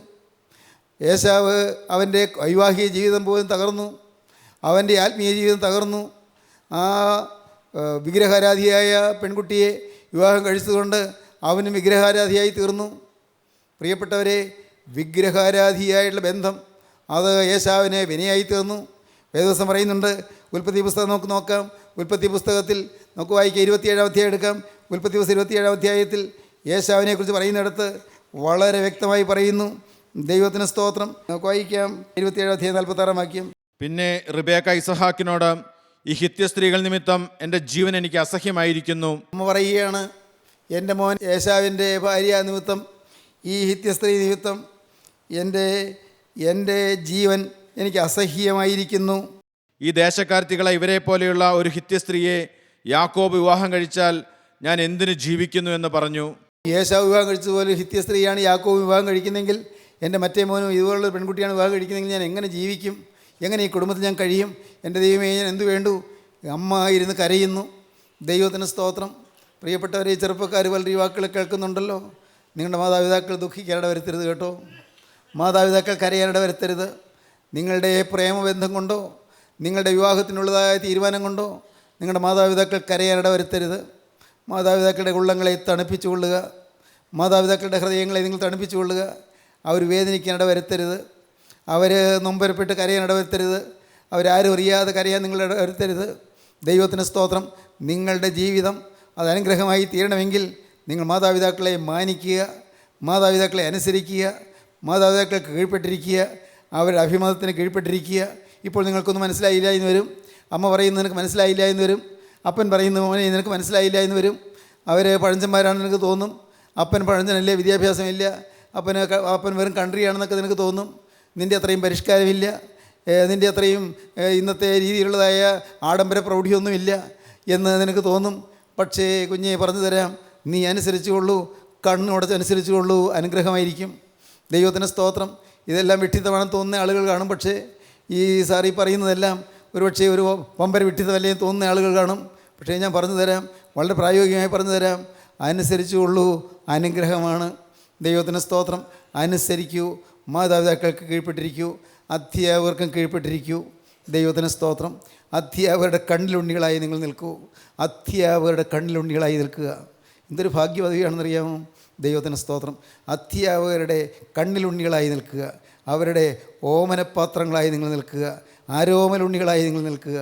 ഏശാവ് അവൻ്റെ വൈവാഹിക ജീവിതം പോലും തകർന്നു, അവൻ്റെ ആത്മീയ ജീവിതം തകർന്നു. ആ വിഗ്രഹാരാധിയായ പെൺകുട്ടിയെ വിവാഹം കഴിച്ചതുകൊണ്ട് അവനും വിഗ്രഹാരാധിയായി തീർന്നു. പ്രിയപ്പെട്ടവരെ, വിഗ്രഹാരാധിയായിട്ടുള്ള ബന്ധം അത് ഏശാവിനെ വിനയായി തീർന്നു. വേദപുസ്തകം പറയുന്നുണ്ട്. ഉൽപ്പത്തി പുസ്തകം നോക്കാം. ഉൽപ്പത്തി പുസ്തകത്തിൽ നമുക്ക് വായിക്കാം. 27-ാം അധ്യായം എടുക്കാം. ഉൽപ്പത്തി പുസ്തകം 27-ാം അധ്യായത്തിൽ യേശാവിനെക്കുറിച്ച് പറയുന്നിടത്ത് വളരെ വ്യക്തമായി പറയുന്നു. ദൈവത്തിന് സ്തോത്രം. നമുക്ക് വായിക്കാം 27:46 വാക്യം. പിന്നെ റിബേക്ക ഇസഹാക്കിനോട്, ഈ ഹിത്യ സ്ത്രീകൾ നിമിത്തം എൻ്റെ ജീവൻ എനിക്ക് അസഹ്യമായിരിക്കുന്നു. അമ്മ പറയുകയാണ്, എൻ്റെ മോൻ യേശാവിൻ്റെ ഭാര്യ നിമിത്തം, ഈ ഹിത്യസ്ത്രീ നിമിത്തം എൻ്റെ ജീവൻ എനിക്ക് അസഹ്യമായിരിക്കുന്നു. ഈ ദേശക്കാർത്തികളെ ഇവരെ പോലെയുള്ള ഒരു ഹിത്യ സ്ത്രീയെ യാക്കോബ് വിവാഹം കഴിച്ചാൽ ഞാൻ എന്തിനു ജീവിക്കുന്നു എന്ന് പറഞ്ഞു. യേശാവ് വിവാഹം കഴിച്ചതുപോലെ ഹിത്യസ്ത്രീയാണ് യാക്കോബ് വിവാഹം കഴിക്കുന്നെങ്കിൽ, എൻ്റെ മറ്റേ മോനും ഇതുപോലുള്ള പെൺകുട്ടിയാണ് വിവാഹം കഴിക്കുന്നെങ്കിൽ ഞാൻ എങ്ങനെ ജീവിക്കും? എങ്ങനെ ഈ കുടുംബത്തിൽ ഞാൻ കഴിയും? എൻ്റെ ദൈവമേ, ഞാൻ എന്ത് വേണ്ടു? അമ്മ ഇരുന്ന് കരയുന്നു. ദൈവത്തിന് സ്തോത്രം. പ്രിയപ്പെട്ടവരെ, ഈ ചെറുപ്പക്കാർ പലരും ഈ വാക്കുകൾ കേൾക്കുന്നുണ്ടല്ലോ. നിങ്ങളുടെ മാതാപിതാക്കൾ ദുഃഖിക്കാനിട വരുത്തരുത് കേട്ടോ. മാതാപിതാക്കൾ കരയാനിട വരുത്തരുത്. നിങ്ങളുടെ പ്രേമബന്ധം കൊണ്ടോ നിങ്ങളുടെ വിവാഹത്തിനുള്ളതായ തീരുമാനം കൊണ്ടോ നിങ്ങളുടെ മാതാപിതാക്കൾ കരയാനിട വരുത്തരുത്. മാതാപിതാക്കളുടെ ഉള്ളങ്ങളെ തണുപ്പിച്ചു കൊള്ളുക. മാതാപിതാക്കളുടെ ഹൃദയങ്ങളെ നിങ്ങൾ തണുപ്പിച്ചു കൊള്ളുക. അവർ വേദനിക്കാനിട വരുത്തരുത്. അവർ നൊമ്പരപ്പെട്ട് കരയാനിട വരുത്തരുത്. അവരാരും അറിയാതെ കരയാൻ നിങ്ങളുടെ വരുത്തരുത്. ദൈവത്തിന് സ്തോത്രം. നിങ്ങളുടെ ജീവിതം അത് അനുഗ്രഹമായി തീരണമെങ്കിൽ നിങ്ങൾ മാതാപിതാക്കളെ മാനിക്കുക, മാതാപിതാക്കളെ അനുസരിക്കുക, മാതാപിതാക്കൾക്ക് കീഴ്പ്പെട്ടിരിക്കുക, അവരുടെ അഭിമതത്തിന് കീഴ്പ്പെട്ടിരിക്കുക. ഇപ്പോൾ നിങ്ങൾക്കൊന്നും മനസ്സിലായില്ല എന്ന് വരും. അമ്മ പറയുന്നത് നിനക്ക് മനസ്സിലായില്ല എന്ന് വരും. അപ്പൻ പറയുന്നത് മോനെ നിനക്ക് മനസ്സിലായില്ല എന്ന് വരും. അവർ പഴഞ്ചന്മാരാണെന്ന് നിനക്ക് തോന്നും. അപ്പൻ പഴഞ്ചനല്ലേ, വിദ്യാഭ്യാസമില്ല, അപ്പൻ വെറും കൺട്രിയാണെന്നൊക്കെ നിനക്ക് തോന്നും. നിൻ്റെ അത്രയും പരിഷ്കാരമില്ല, നിൻ്റെ അത്രയും ഇന്നത്തെ രീതിയിലുള്ളതായ ആഡംബര പ്രൗഢിയൊന്നുമില്ല എന്ന് നിനക്ക് തോന്നും. പക്ഷേ കുഞ്ഞെ പറഞ്ഞു തരാം, നീ അനുസരിച്ചുകൊള്ളൂ, കണ്ണുടച്ചനുസരിച്ചുകൊള്ളൂ, അനുഗ്രഹമായിരിക്കും. ദൈവത്തിന് സ്തോത്രം. ഇതെല്ലാം വിഡ്ഢിത്തമാണെന്ന് തോന്നുന്ന ആളുകൾ കാണും. പക്ഷേ ഈ സാറി പറയുന്നതെല്ലാം ഒരുപക്ഷെ ഒരു പമ്പര വിഡ്ഢിത്തമല്ലേ തോന്നുന്ന ആളുകൾ കാണും. പക്ഷേ ഞാൻ പറഞ്ഞു തരാം, വളരെ പ്രായോഗികമായി പറഞ്ഞു തരാം, അനുസരിച്ചുകൊള്ളൂ, അനുഗ്രഹമാണ്. ദൈവത്തിന് സ്തോത്രം. അനുസരിക്കൂ, മാതാപിതാക്കൾക്ക് കീഴ്പ്പെട്ടിരിക്കൂ, അധ്യാപകർക്കും കീഴ്പ്പെട്ടിരിക്കൂ. ദൈവത്തിന് സ്തോത്രം. അധ്യാപകരുടെ കണ്ണിലുണ്ണികളായി നിങ്ങൾ നിൽക്കൂ. അധ്യാപകരുടെ കണ്ണിലുണ്ണികളായി നിൽക്കുക. എന്തൊരു ഭാഗ്യപദവിയാണെന്നറിയാമോ? ദൈവത്തിന് സ്തോത്രം. അധ്യാപകരുടെ കണ്ണിലുണ്ണികളായി നിൽക്കുക. അവരുടെ ഓമനപാത്രങ്ങളായി നിങ്ങൾ നിൽക്കുക. ആരോമലുണ്ണികളായി നിങ്ങൾ നിൽക്കുക.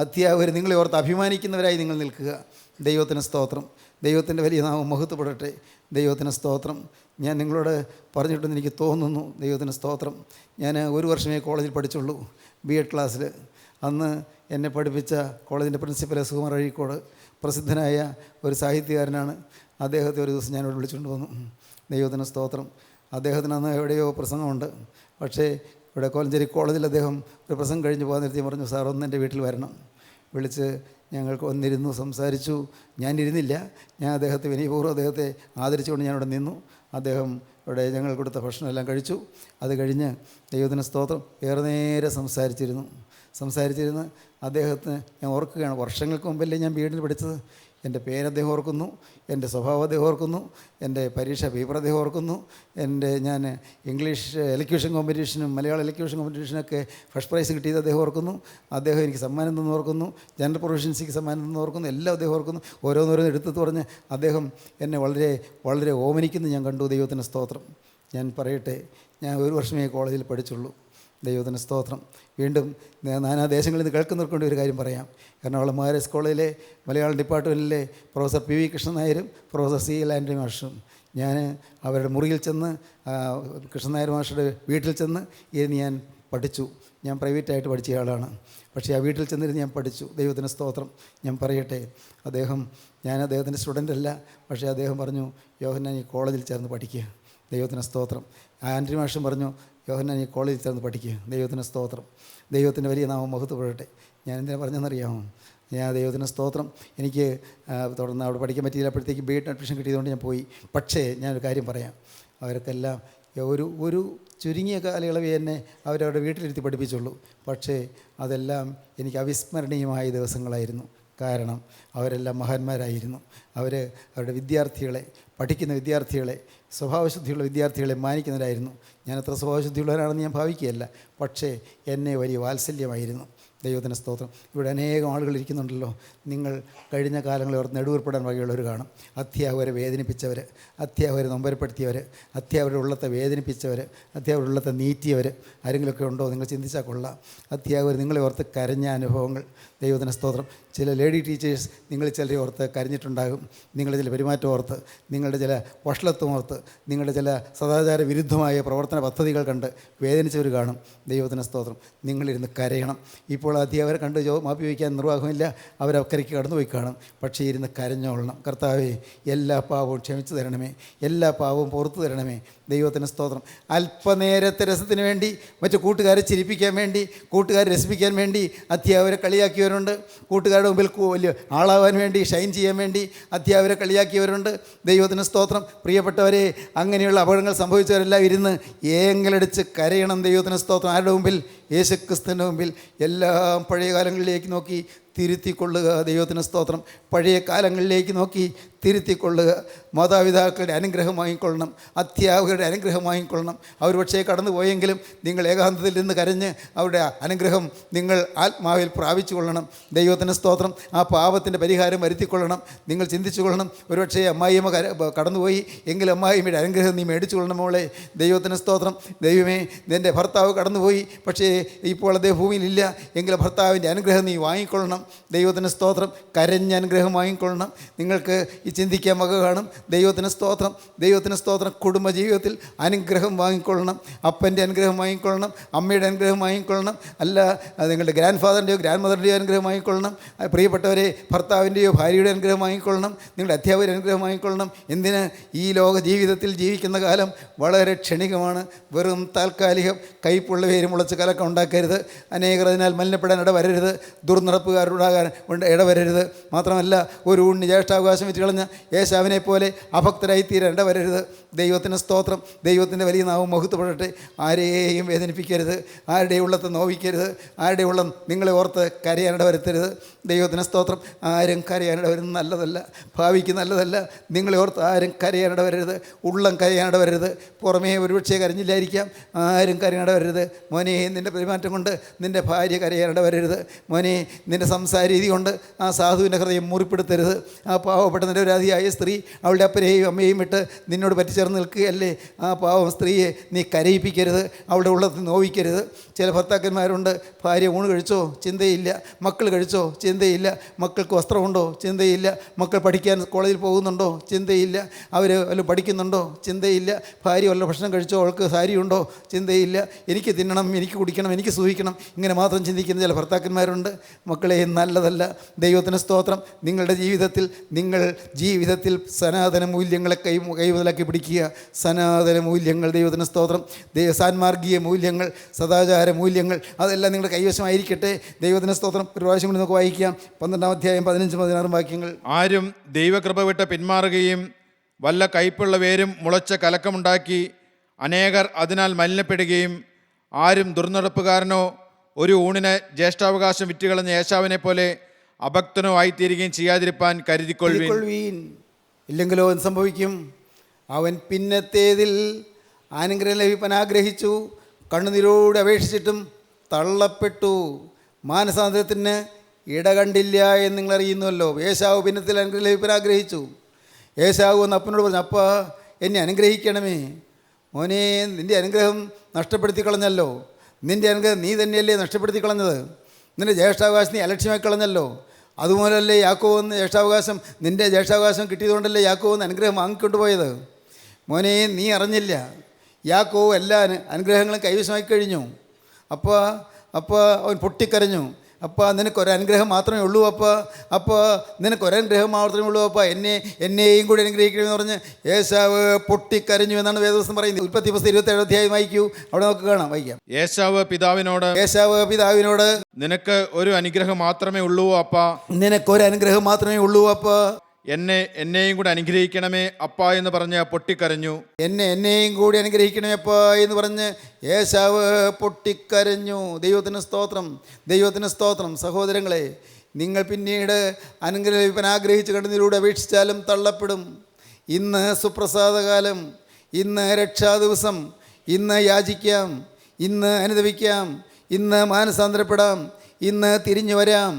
അധ്യാപകർ നിങ്ങളെ ഓർത്ത് അഭിമാനിക്കുന്നവരായി നിങ്ങൾ നിൽക്കുക. ദൈവത്തിന് സ്തോത്രം. ദൈവത്തിൻ്റെ വലിയ നാമം മഹത്വപ്പെടട്ടെ. ദൈവത്തിന് സ്തോത്രം. ഞാൻ നിങ്ങളോട് പറഞ്ഞിട്ടെന്ന് എനിക്ക് തോന്നുന്നു. ദൈവത്തിന് സ്തോത്രം. ഞാൻ 1 വർഷമേ കോളേജിൽ പഠിച്ചുള്ളൂ, B.Ed ക്ലാസ്സിൽ. അന്ന് എന്നെ പഠിപ്പിച്ച കോളേജിൻ്റെ പ്രിൻസിപ്പൽ സുകുമാർ അഴീക്കോട്, പ്രസിദ്ധനായ ഒരു സാഹിത്യകാരനാണ്. അദ്ദേഹത്തെ ഒരു ദിവസം ഞാനിവിടെ വിളിച്ചുകൊണ്ട് വന്നു. ദൈവത്തിന് സ്തോത്രം. അദ്ദേഹത്തിന് അന്ന് എവിടെയോ പ്രസംഗമുണ്ട്. പക്ഷേ ഇവിടെ കോലഞ്ചേരി കോളേജിൽ അദ്ദേഹം ഒരു പ്രസംഗം കഴിഞ്ഞ് പോകാൻ നിർത്തി പറഞ്ഞു, സാർ ഒന്ന് എൻ്റെ വീട്ടിൽ വരണം. വിളിച്ച് ഞങ്ങൾക്ക് വന്നിരുന്നു, സംസാരിച്ചു. ഞാനിരുന്നില്ല, ഞാൻ അദ്ദേഹത്തെ വിനയപൂർവ്വം അദ്ദേഹത്തെ ആദരിച്ചുകൊണ്ട് ഞാനിവിടെ നിന്നു. അദ്ദേഹം ഇവിടെ ഞങ്ങൾ കൊടുത്ത ഭക്ഷണമെല്ലാം കഴിച്ചു. അത് കഴിഞ്ഞ് ദൈവത്തിന് സ്തോത്രം ഏറെ നേരം സംസാരിച്ചിരുന്ന് അദ്ദേഹത്തിന് ഞാൻ ഓർക്കുകയാണ്, വർഷങ്ങൾക്ക് മുമ്പല്ലേ ഞാൻ B.Ed പഠിച്ചത്. എൻ്റെ പേര് അദ്ദേഹം ഓർക്കുന്നു, എൻ്റെ സ്വഭാവം അദ്ദേഹം ഓർക്കുന്നു, എൻ്റെ പരീക്ഷ പേപ്പർ അദ്ദേഹം ഓർക്കുന്നു, ഞാൻ ഇംഗ്ലീഷ് എലക്യൂഷൻ കോമ്പറ്റീഷനും മലയാളം എലക്യൂഷൻ കോമ്പറ്റീഷനൊക്കെ ഫസ്റ്റ് പ്രൈസ് കിട്ടിയത് അദ്ദേഹം ഓർക്കുന്നു. അദ്ദേഹം എനിക്ക് സമ്മാനം തന്നു ഓർക്കുന്നു, ജനറൽ പ്രൊഫഷൻസിക്ക് സമ്മാനം തന്നു ഓർക്കുന്നു. എല്ലാം അദ്ദേഹം ഓർക്കുന്നു. ഓരോന്നോരോന്ന് എടുത്തു പറഞ്ഞ് അദ്ദേഹം എന്നെ വളരെ വളരെ ഓമനിക്കുന്നു ഞാൻ കണ്ടു. ദൈവത്തിന് സ്തോത്രം. ഞാൻ പറയട്ടെ, ഞാൻ 1 വർഷമേ കോളേജിൽ പഠിച്ചുള്ളൂ. ദൈവത്തിന് സ്തോത്രം. വീണ്ടും നാനാ ദേശങ്ങളിൽ നിന്ന് കേൾക്കുന്നവർക്ക് വേണ്ടി ഒരു കാര്യം പറയാം. എറണാകുളം മഹാരാജ് കോളേജിലെ മലയാളം ഡിപ്പാർട്ട്മെൻറ്റിലെ പ്രൊഫസർ P.V. കൃഷ്ണൻ നായരും പ്രൊഫസർ C.L. ആൻ്റണി മാഷും ഞാൻ അവരുടെ മുറിയിൽ ചെന്ന്, കൃഷ്ണൻ നായർ മാഷയുടെ വീട്ടിൽ ചെന്ന് ഇരുന്ന് ഞാൻ പഠിച്ചു. ഞാൻ പ്രൈവറ്റായിട്ട് പഠിച്ച ആളാണ്. പക്ഷേ ആ വീട്ടിൽ ചെന്നിരുന്ന് ഞാൻ പഠിച്ചു. ദൈവത്തിന് സ്തോത്രം. ഞാൻ പറയട്ടെ, ഞാൻ അദ്ദേഹത്തിൻ്റെ സ്റ്റുഡൻ്റ് അല്ല. പക്ഷേ അദ്ദേഹം പറഞ്ഞു, യോഹന്നാൻ ഈ കോളേജിൽ ചേർന്ന് പഠിക്കുക. ദൈവത്തിന് സ്തോത്രം. ആൻ്റണി മാഷും പറഞ്ഞു, യോഹന്നാൻ ഈ കോളേജിൽ ചേർന്ന് പഠിക്കുക. ദൈവത്തിന് സ്തോത്രം. ദൈവത്തിൻ്റെ വലിയ നാമം മഹത്വപ്പെടട്ടെ. ഞാൻ എന്തിനാ പറഞ്ഞതെന്നറിയാമോ? ഞാൻ ദൈവത്തിന് സ്തോത്രം. എനിക്ക് തുടർന്ന് അവിടെ പഠിക്കാൻ പറ്റിയില്ല. അപ്പോഴത്തേക്ക് B.Ed അഡ്മിഷൻ കിട്ടിയതുകൊണ്ട് ഞാൻ പോയി. പക്ഷേ ഞാനൊരു കാര്യം പറയാം, അവർക്കെല്ലാം ഒരു ചുരുങ്ങിയ കാലയളവേ എന്നെ അവരവരുടെ വീട്ടിലിരുത്തി പഠിപ്പിച്ചുള്ളൂ. പക്ഷേ അതെല്ലാം എനിക്ക് അവിസ്മരണീയമായ ദിവസങ്ങളായിരുന്നു. കാരണം അവരെല്ലാം മഹാന്മാരായിരുന്നു. അവരുടെ വിദ്യാർത്ഥികളെ, പഠിക്കുന്ന വിദ്യാർത്ഥികളെ, സ്വഭാവശുദ്ധിയുള്ള വിദ്യാർത്ഥികളെ മാനിക്കുന്നവരായിരുന്നു. ഞാൻ അത്ര സ്വഭാവശുദ്ധിയുള്ളവരാണെന്ന് ഞാൻ ഭാവിക്കുകയല്ല. പക്ഷേ എന്നെ വലിയ വാത്സല്യമായിരുന്നു. ദൈവത്തിന് സ്തോത്രം. ഇവിടെ അനേകം ആളുകൾ ഇരിക്കുന്നുണ്ടല്ലോ. നിങ്ങൾ കഴിഞ്ഞ കാലങ്ങളിൽ ഓർത്ത് നെടുവേർപ്പെടാൻ വകയുള്ളവർ കാണും. അധ്യാപകരെ വേദനിപ്പിച്ചവർ, അധ്യാപകരെ നൊമ്പരപ്പെടുത്തിയവർ, അധ്യാപകരുടെ ഉള്ളത്തെ വേദനിപ്പിച്ചവർ, അധ്യാപകരുടെ ഉള്ളത്തെ നീറ്റിയവർ ആരെങ്കിലുമൊക്കെ ഉണ്ടോ? നിങ്ങൾ ചിന്തിച്ചാൽ കൊള്ളാം. അധ്യാപകർ നിങ്ങളെ ഓർത്ത് കരഞ്ഞ അനുഭവങ്ങൾ. ദൈവത്തിന് സ്തോത്രം. ചില ലേഡി ടീച്ചേഴ്സ് നിങ്ങൾ ചിലരെ ഓർത്ത് കരഞ്ഞിട്ടുണ്ടാകും. നിങ്ങളുടെ ചില പെരുമാറ്റം ഓർത്ത്, നിങ്ങളുടെ ചില വഷളത്വം ഓർത്ത്, നിങ്ങളുടെ ചില സദാചാര വിരുദ്ധമായ പ്രവർത്തന പദ്ധതികൾ കണ്ട് വേദനിച്ചവർ കാണും. ദൈവത്തിന് സ്തോത്രം. നിങ്ങളിരുന്ന് കരയണം. ഇപ്പോൾ അധ്യാപകരെ കണ്ട് മാപ്പി വയ്ക്കാൻ നിർവാഹമില്ല, അവരക്കരയ്ക്ക് കടന്നുപോയി കാണും. പക്ഷേ ഇരുന്ന് കരഞ്ഞോളണം. കർത്താവേ, എല്ലാ പാവവും ക്ഷമിച്ചു തരണമേ, എല്ലാ പാവവും പുറത്തു തരണമേ. ദൈവത്തിന് സ്തോത്രം. അല്പനേരത്തെ രസത്തിന് വേണ്ടി, മറ്റു കൂട്ടുകാരെ ചിരിപ്പിക്കാൻ വേണ്ടി, കൂട്ടുകാരെ രസിപ്പിക്കാൻ വേണ്ടി അധ്യാപകരെ കളിയാക്കിയവരുണ്ട്. കൂട്ടുകാരുടെ മുമ്പിൽ വലിയ ആളാവാൻ വേണ്ടി, ഷൈൻ ചെയ്യാൻ വേണ്ടി അധ്യാപകരെ കളിയാക്കിയവരുണ്ട്. ദൈവത്തിന് സ്തോത്രം. പ്രിയപ്പെട്ടവരെ, അങ്ങനെയുള്ള അപകടങ്ങൾ സംഭവിച്ചവരെല്ലാം ഇരുന്ന് ഏങ്ങലടിച്ച് കരയണം. ദൈവത്തിന് സ്തോത്രം. ആരുടെ മുമ്പിൽ? യേശുക്രിസ്തുവിൻ്റെ മുമ്പിൽ. എല്ലാം പഴയ കാലങ്ങളിലേക്ക് നോക്കി തിരുത്തിക്കൊള്ളുക. ദൈവത്തിന് സ്തോത്രം. പഴയ കാലങ്ങളിലേക്ക് നോക്കി തിരുത്തിക്കൊള്ളുക. മാതാപിതാക്കളുടെ അനുഗ്രഹം വാങ്ങിക്കൊള്ളണം, അധ്യാപകരുടെ അനുഗ്രഹം വാങ്ങിക്കൊള്ളണം. അവർ പക്ഷേ കടന്നു പോയെങ്കിലും നിങ്ങൾ ഏകാന്തത്തിൽ നിന്ന് കരഞ്ഞ് അവരുടെ അനുഗ്രഹം നിങ്ങൾ ആത്മാവിൽ പ്രാപിച്ചു കൊള്ളണം. ദൈവത്തിന് സ്തോത്രം. ആ പാപത്തിൻ്റെ പരിഹാരം വരുത്തിക്കൊള്ളണം. നിങ്ങൾ ചിന്തിച്ചു കൊള്ളണം. ഒരുപക്ഷേ അമ്മായിയമ്മ കടന്നുപോയി എങ്കിൽ അമ്മായിയമ്മയുടെ അനുഗ്രഹം നീ മേടിച്ചു കൊള്ളണം മോളെ. ദൈവത്തിന് സ്തോത്രം. ദൈവമേ, നിൻ്റെ ഭർത്താവ് കടന്നുപോയി, പക്ഷേ ഇപ്പോൾ അദ്ദേഹം ഭൂമിയിലില്ല എങ്കിൽ ഭർത്താവിൻ്റെ അനുഗ്രഹം നീ വാങ്ങിക്കൊള്ളണം. ദൈവത്തിന് സ്തോത്രം. കരഞ്ഞ അനുഗ്രഹം വാങ്ങിക്കൊള്ളണം. നിങ്ങൾക്ക് ഈ ചിന്തിക്കാൻ വക കാണും. ദൈവത്തിന് സ്തോത്രം. ദൈവത്തിന് സ്തോത്രം. കുടുംബജീവിതത്തിൽ അനുഗ്രഹം വാങ്ങിക്കൊള്ളണം. അപ്പൻ്റെ അനുഗ്രഹം വാങ്ങിക്കൊള്ളണം, അമ്മയുടെ അനുഗ്രഹം വാങ്ങിക്കൊള്ളണം. അല്ല, നിങ്ങളുടെ ഗ്രാൻഡ് ഫാദറിൻ്റെയോ ഗ്രാൻഡ് മദറിൻ്റെയോ അനുഗ്രഹം വാങ്ങിക്കൊള്ളണം. പ്രിയപ്പെട്ടവരെ, ഭർത്താവിൻ്റെയോ ഭാര്യയുടെ അനുഗ്രഹം വാങ്ങിക്കൊള്ളണം. നിങ്ങളുടെ അധ്യാപകരുടെ അനുഗ്രഹം വാങ്ങിക്കൊള്ളണം. എന്തിന്? ഈ ലോക ജീവിതത്തിൽ ജീവിക്കുന്ന കാലം വളരെ ക്ഷണികമാണ്, വെറും താൽക്കാലികം. കയ്പുള്ള വേര് മുളച്ച് കലക്കം ഉണ്ടാക്കരുത്. അനേകർ അതിനാൽ മലിനപ്പെടാൻ ഇടവരരുത്. ദുർനടപ്പുകാരുണ്ടാകാൻ ഇടവരരുത്. മാത്രമല്ല, ഒരു ഊണിന് ജ്യേഷ്ഠാവകാശം വിറ്റ് കളഞ്ഞ ഏശാവിനെ പോലെ അഭക്തരായി തീരാൻ ഇടവരരുത്. ദൈവത്തിന് സ്തോത്രം. ദൈവത്തിൻ്റെ വലിയ നാമം മഹത്വപ്പെടട്ടെ. ആരെയും വേദനിപ്പിക്കരുത്, ആരുടെ ഉള്ളത്തെ നോവിക്കരുത്, ആരുടെ ഉള്ളം നിങ്ങളെ ഓർത്ത് കരയാനിട വരുത്തരുത്. ദൈവത്തിന് സ്തോത്രം. ആരും കരയാനിട വരുന്നത് നല്ലതല്ല, ഭാവിക്ക് നല്ലതല്ല. നിങ്ങളെ ഓർത്ത് ആരും കരയാനിട വരരുത്, ഉള്ളം കരയാനിട വരരുത്. പുറമേ ഒരുപക്ഷേ കരഞ്ഞില്ലായിരിക്കാം, ആരും കരയാനിട വരരുത്. മോനെ, നിൻ്റെ പെരുമാറ്റം കൊണ്ട് നിൻ്റെ ഭാര്യ കരയാനിട വരരുത്. മോനെ, നിൻ്റെ സംസാര രീതി കൊണ്ട് ആ സാധുവിൻ്റെ ഹൃദയം മുറിപ്പെടുത്തരുത്. ആ പാവപ്പെട്ട നിരപരാധിയായ സ്ത്രീ അവളുടെ അപ്പനെയും അമ്മയും വിട്ട് നിന്നോട് പറ്റിച്ചേർന്ന് നിൽക്കുകയല്ലേ. ആ പാവം സ്ത്രീയെ നീ കരയിപ്പിക്കരുത്, അവളുടെ ഉള്ളത്തിൽ നോവിക്കരുത്. ചില ഭർത്താക്കന്മാരുണ്ട്, ഭാര്യ ഊണ് കഴിച്ചോ ചിന്തയില്ല, മക്കൾ കഴിച്ചോ ചിന്തയില്ല, മക്കൾക്ക് വസ്ത്രമുണ്ടോ ചിന്തയില്ല, മക്കൾ പഠിക്കാൻ കോളേജിൽ പോകുന്നുണ്ടോ ചിന്തയില്ല, അവർ വല്ലതും പഠിക്കുന്നുണ്ടോ ചിന്തയില്ല, ഭാര്യ വല്ല ഭക്ഷണം കഴിച്ചോ, അവൾക്ക് സാരിയുണ്ടോ ചിന്തയില്ല, എനിക്ക് തിന്നണം, എനിക്ക് കുടിക്കണം, എനിക്ക് സൂഹിക്കണം, ഇങ്ങനെ മാത്രം ചിന്തിക്കുന്ന ചില ഭർത്താക്കന്മാരുണ്ട്. മക്കളെ, നല്ലതല്ല. ദൈവത്തിന് സ്തോത്രം. നിങ്ങളുടെ ജീവിതത്തിൽ സനാതന മൂല്യങ്ങളെ കൈമുതലാക്കി പിടിക്കുക. സനാതന മൂല്യങ്ങൾ, ദൈവത്തിന് സ്തോത്രം. സാൻമാർഗീയ മൂല്യങ്ങൾ, സദാചാര മൂല്യങ്ങൾ, അതെല്ലാം നിങ്ങളുടെ കൈവശമായിരിക്കട്ടെ. ദൈവത്തിന് സ്തോത്രം. ഒരു പ്രാവശ്യം കൂടി നമുക്ക് വായിക്കാം. 12-ാം അധ്യായം 15-16 വാക്യങ്ങൾ. ആരും ദൈവകൃപ വിട്ട് പിന്മാറുകയും വല്ല കയ്പുള്ള വേരും മുളച്ച കലക്കമുണ്ടാക്കി അനേകർ അതിനാൽ മലിനപ്പെടുകയും ആരും ദുർനടപ്പുകാരനോ ഒരു ഊണിന് ജ്യേഷ്ഠാവകാശം വിറ്റുകളഞ്ഞ ഏശാവിനെ പോലെ അഭക്തനോ ആയിത്തീരുകയും ചെയ്യാതിരിപ്പാൻ കരുതിക്കൊള്ളുവീൻ. ഇല്ലെങ്കിലോ എന്ത് സംഭവിക്കും? അവൻ പിന്നത്തേതിൽ അനുഗ്രഹം ലഭിപ്പാൻ ആഗ്രഹിച്ചു, കണ്ണുനീരോടെ അപേക്ഷിച്ചിട്ടും തള്ളപ്പെട്ടു, മാനസാന്തരത്തിന് ഇടകണ്ടില്ല എന്ന് നിങ്ങൾ അറിയുന്നുവല്ലോ. ഏശാവ് പിന്നത്തിൽ അനുഗ്രഹം ലഭിപ്പാൻ ആഗ്രഹിച്ചു. ഏശാവ് എന്ന് അപ്പനോട് പറഞ്ഞു, അപ്പ എന്നെ അനുഗ്രഹിക്കണമേ. മോനെ, നിൻ്റെ അനുഗ്രഹം നഷ്ടപ്പെടുത്തി കളഞ്ഞല്ലോ. നിൻ്റെ അനുഗ്രഹം നീ തന്നെയല്ലേ നഷ്ടപ്പെടുത്തി കളഞ്ഞത്. നിൻ്റെ ജ്യേഷ്ഠാവകാശം നീ അലക്ഷ്യമായി കളഞ്ഞല്ലോ. അതുപോലല്ലേ യാക്കോവെന്ന് ജ്യേഷ്ഠാവകാശം, നിൻ്റെ ജ്യേഷ്ഠാവകാശം കിട്ടിയതുകൊണ്ടല്ലേ യാക്കോവെന്ന് അനുഗ്രഹം വാങ്ങിക്കൊണ്ടുപോയത്. മോനെ, നീ അറിഞ്ഞില്ല, യാക്കോവ് എല്ലാ അനുഗ്രഹങ്ങളും കൈവശമായി കഴിഞ്ഞു. അപ്പോൾ അവൻ പൊട്ടിക്കരഞ്ഞു. അപ്പോൾ നിനക്കൊരനുഗ്രഹം മാത്രമേ ഉള്ളൂ. അപ്പോൾ നിനക്കൊരനുഗ്രഹം മാത്രമേ ഉള്ളൂ. എന്നെയും കൂടി അനുഗ്രഹിക്കണമെന്ന് പറഞ്ഞ് ഏശാവ് പൊട്ടിക്കരഞ്ഞു എന്നാണ് വേദപുസ്തകം പറയുന്നത്. ഉൽപ്പത്തി പുസ്തകം 27-ാം അധ്യായം വായിക്കൂ. അവിടെ നമുക്ക് കാണാം, വായിക്കാം. ഏശാവ് പിതാവിനോട് നിനക്ക് ഒരു അനുഗ്രഹം മാത്രമേ ഉള്ളൂ അപ്പാ, നിനക്കൊരു അനുഗ്രഹം മാത്രമേ ഉള്ളൂ അപ്പാ, എന്നെയും കൂടി അനുഗ്രഹിക്കണമേ അപ്പാ എന്ന് പറഞ്ഞ് പൊട്ടിക്കരഞ്ഞു. എന്നെയും കൂടി അനുഗ്രഹിക്കണമേ അപ്പാ എന്ന് പറഞ്ഞ് ഏശാവ് പൊട്ടിക്കരഞ്ഞു. ദൈവത്തിന് സ്തോത്രം, ദൈവത്തിന് സ്തോത്രം. സഹോദരങ്ങളെ, നിങ്ങൾ പിന്നീട് അനുഗ്രഹം ലഭിക്കാൻ ആഗ്രഹിച്ച് കണ്ണുനീരോടെ അപേക്ഷിച്ചാലും തള്ളപ്പെടും. ഇന്ന് സുപ്രസാദകാലം, ഇന്ന് രക്ഷാദിവസം, ഇന്ന് യാചിക്കാം, ഇന്ന് അനുദപിക്കാം, ഇന്ന് മാനസാന്തരപ്പെടാം, ഇന്ന് തിരിഞ്ഞു വരാം.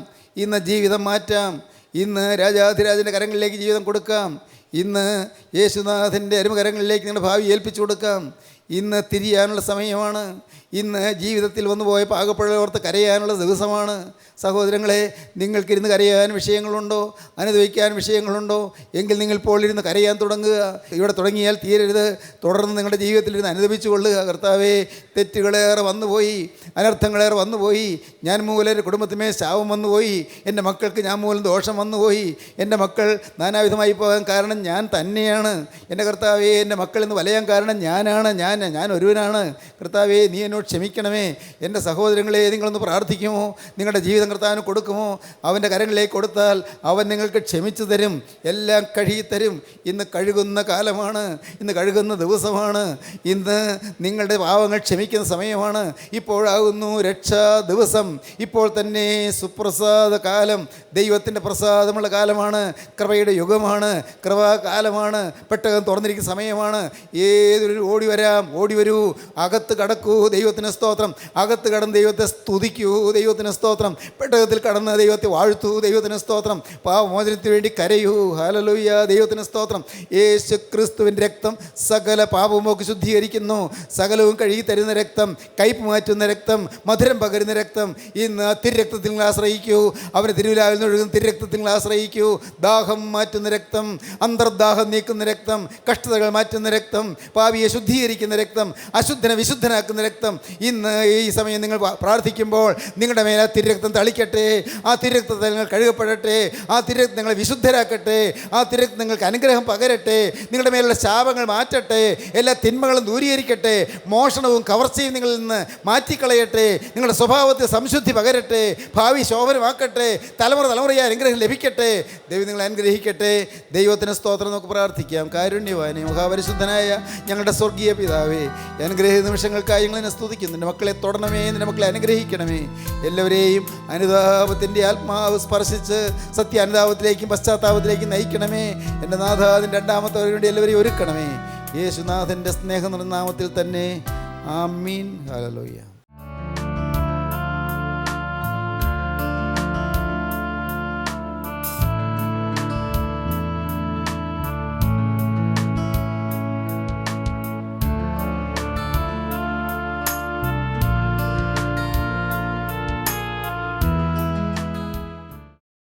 ഇന്ന് ജീവിതം മാറ്റാം. ഇന്ന് രാജാധിരാജൻ്റെ കരങ്ങളിലേക്ക് ജീവിതം കൊടുക്കാം. ഇന്ന് യേശുനാഥൻ്റെ അരുമകരങ്ങളിലേക്ക് നിങ്ങളുടെ ഭാവി ഏൽപ്പിച്ചു കൊടുക്കാം. ഇന്ന് തിരിയാനുള്ള സമയമാണ്. ഇന്ന് ജീവിതത്തിൽ വന്നുപോയ പാകപ്പുഴയോർത്ത് കരയാനുള്ള ദിവസമാണ്. സഹോദരങ്ങളെ, നിങ്ങൾക്കിരുന്ന് കരയാൻ വിഷയങ്ങളുണ്ടോ? അനുഭവിക്കാൻ വിഷയങ്ങളുണ്ടോ? എങ്കിൽ നിങ്ങൾ ഇപ്പോൾ ഇരുന്ന് കരയാൻ തുടങ്ങുക. ഇവിടെ തുടങ്ങിയാൽ തീരരുത്. തുടർന്ന് നിങ്ങളുടെ ജീവിതത്തിലിരുന്ന് അനുഭവിച്ചു കൊള്ളുക. കർത്താവേ, തെറ്റുകളേറെ വന്നുപോയി, അനർത്ഥങ്ങളേറെ വന്നുപോയി. ഞാൻ മൂലം ഒരു കുടുംബത്തിമേ ശാപം വന്നുപോയി. എൻ്റെ മക്കൾക്ക് ഞാൻ മൂലം ദോഷം വന്നുപോയി. എൻ്റെ മക്കൾ നാനാവിധമായി പോകാൻ കാരണം ഞാൻ തന്നെയാണ്. എൻ്റെ കർത്താവേ, എൻ്റെ മക്കൾ ഇന്ന് വലയാൻ കാരണം ഞാനാണ്. ഞാൻ ഒരുവനാണ്. കർത്താവേ, നീ എന്നോട് ക്ഷമിക്കണമേ. എൻ്റെ സഹോദരങ്ങളെ, നിങ്ങളൊന്ന് പ്രാർത്ഥിക്കുമോ? നിങ്ങളുടെ ജീവിതം കർത്താവിന് കൊടുക്കുമോ? അവൻ്റെ കരങ്ങളിലേക്ക് കൊടുത്താൽ അവൻ നിങ്ങൾക്ക് ക്ഷമിച്ചു തരും, എല്ലാം കഴുകിത്തരും. ഇന്ന് കഴുകുന്ന കാലമാണ്. ഇന്ന് കഴുകുന്ന ദിവസമാണ്. ഇന്ന് നിങ്ങളുടെ പാവങ്ങൾ ക്ഷമിക്കുന്ന സമയമാണ്. ഇപ്പോഴാകുന്നു രക്ഷാ ദിവസം. ഇപ്പോൾ തന്നെ സുപ്രസാദ കാലം, ദൈവത്തിൻ്റെ പ്രസാദമുള്ള കാലമാണ്. കൃപയുടെ യുഗമാണ്, കൃപാകാലമാണ്. പെട്ടകം തുറന്നിരിക്കുന്ന സമയമാണ്. ഏതൊരു ഓടി വരൂ, അകത്ത് കടക്കൂ, ദൈവത്തിന് സ്തോത്രം. അകത്ത് കടന്ന് ദൈവത്തെ സ്തുതിക്കൂ, ദൈവത്തിന് സ്തോത്രം. പെട്ടകത്തിൽ കടന്ന് ദൈവത്തെ വാഴ്ത്തൂ, ദൈവത്തിന് സ്തോത്രം. പാപമോചനത്തിന് വേണ്ടി കരയൂ, ഹല്ലേലൂയ, ദൈവത്തിന് സ്തോത്രം. യേശു ക്രിസ്തുവിൻ്റെ രക്തം സകല പാപമൊക്കെ ശുദ്ധീകരിക്കുന്നു. സകലവും കഴുകി തരുന്ന രക്തം, കയ്പ് മാറ്റുന്ന രക്തം, മധുരം പകരുന്ന രക്തം. ഇന്ന് തിരുരക്തത്തിൽ നിങ്ങൾ ആശ്രയിക്കൂ. അവന് തിരുവിലാവിൽ നിന്ന് ഒഴുകുന്ന തിരുരക്തത്തിൽ നിങ്ങൾ ആശ്രയിക്കൂ. ദാഹം മാറ്റുന്ന രക്തം, അന്തർദാഹം നീക്കുന്ന രക്തം, കഷ്ടതകൾ മാറ്റുന്ന രക്തം, പാപിയെ ശുദ്ധീകരിക്കുന്ന രക്തം, അശുദ്ധനെ വിശുദ്ധനാക്കുന്ന രക്തം. ഇന്ന് ഈ സമയം നിങ്ങൾ പ്രാർത്ഥിക്കുമ്പോൾ നിങ്ങളുടെ മേലെ ആ തിരുരക്തം തളിക്കട്ടെ. ആ തിരുരക്തത്തിൽ നിങ്ങൾ കഴുകപ്പെടട്ടെ. ആ തിരുരക്തം നിങ്ങളെ വിശുദ്ധരാക്കട്ടെ. ആ തിരുരക്തം നിങ്ങൾക്ക് അനുഗ്രഹം പകരട്ടെ. നിങ്ങളുടെ മേലുള്ള ശാപങ്ങൾ മാറ്റട്ടെ. എല്ലാ തിന്മകളും ദൂരീകരിക്കട്ടെ. മോഷണവും കവർച്ചയും നിങ്ങളിൽ നിന്ന് മാറ്റിക്കളയട്ടെ. നിങ്ങളുടെ സ്വഭാവത്തിൽ സംശുദ്ധി പകരട്ടെ. ഭാവി ശോഭനമാക്കട്ടെ. തലമുറയായി അനുഗ്രഹം ലഭിക്കട്ടെ. ദൈവം നിങ്ങളെ അനുഗ്രഹിക്കട്ടെ. ദൈവത്തിന് സ്തോത്രം. നമുക്ക് പ്രാർത്ഥിക്കാം. കാരുണ്യവാനേ, മഹാപരിശുദ്ധനായ ഞങ്ങളുടെ സ്വർഗീയ പിതാവേ, അനുഗ്രഹ നിമിഷങ്ങൾക്കായി ഞങ്ങളെ സ്തുതിക്കുന്നു. നിൻ്റെ മക്കളെ തൊടണമേ, നിൻ്റെ മക്കളെ അനുഗ്രഹിക്കണമേ. എല്ലാവരെയും അനുതാപത്തിൻ്റെ ആത്മാവ് സ്പർശിച്ച് സത്യ അനുതാപത്തിലേക്കും പശ്ചാത്താപത്തിലേക്കും നയിക്കണമേ. എൻ്റെ നാഥ, അതിൻ്റെ രണ്ടാമത്തെ വേണ്ടി എല്ലാവരെയും ഒരുക്കണമേ. യേശുനാഥൻ്റെ സ്നേഹ നിർനാമത്തിൽ തന്നെ. ആമീൻ. ഹല്ലേലൂയ.